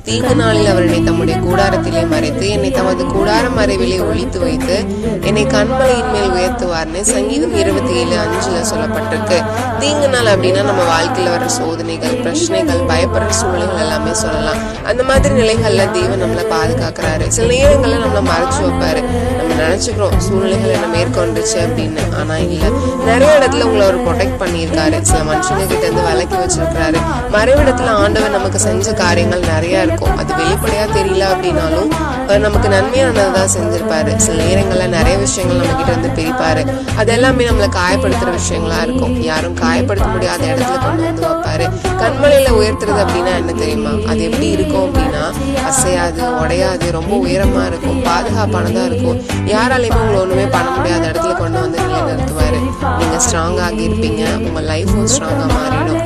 தீங்கு நாளில் அவர் என்னை தம்முடைய கூடாரத்திலே மறைத்து என்னை தமது கூடார மறைவிலே ஒளித்து வைத்து என்னை கண்மலையின் மேல் உயர்த்துவார்னு சங்கீதம் 27:5 சொல்லப்பட்டிருக்கு. தீங்கு நாள் அப்படின்னா நம்ம வாழ்க்கையில வர சோதனைகள், பிரச்சனைகள், பயப்படுற சூழ்நிலைகள் எல்லாமே சொல்லலாம். அந்த மாதிரி நிலைகள்ல தேவன் நம்மளை பாதுகாக்கிறாரு. சில நேரங்கள்ல நம்மளை மறைச்சு வைப்பாரு. நம்ம நினைச்சுக்கிறோம் சூழ்நிலைகள் என்ன மேற்கொண்டுச்சு அப்படின்னு, ஆனா இல்ல, நிறைய இடத்துல உங்களை அவர் ப்ரொடெக்ட் பண்ணியிருக்காரு. சில மனுஷங்க கிட்ட இருந்து விலக்கி வச்சிருக்கிறாரு. மறைவிடத்துல ஆண்டவர் நமக்கு செஞ்ச காரியங்கள் நிறைய இருக்கும். அது வெளிப்படையா தெரியல அப்படின்னாலும் நமக்கு நன்மையானதான் செஞ்சிருப்பாரு. சில நேரங்கள்ல நிறைய விஷயங்கள் நம்ம கிட்ட இருந்து பிரிப்பாரு. அது எல்லாமே நம்மளை காயப்படுத்துற விஷயங்களா இருக்கும். யாரும் காயப்படுத்த முடியாத இடத்துல கொண்டு வந்து வைப்பாரு. கண்மலையில உயர்த்துறது அப்படின்னா என்ன தெரியுமா? அது எப்படி இருக்கும் அப்படின்னா, அசையாது, உடையாது, ரொம்ப உயரமா இருக்கும், பாதுகாப்பானதா இருக்கும். யாராலையுமே உங்களை ஒண்ணுமே பண்ண முடியாத இடத்துல கொண்டு வந்து நிலைநிறுத்துவாரு. நீங்க ஸ்ட்ராங் ஆகி இருப்பீங்க. உங்க லைஃபும் ஸ்ட்ராங்கா மாறிடும்.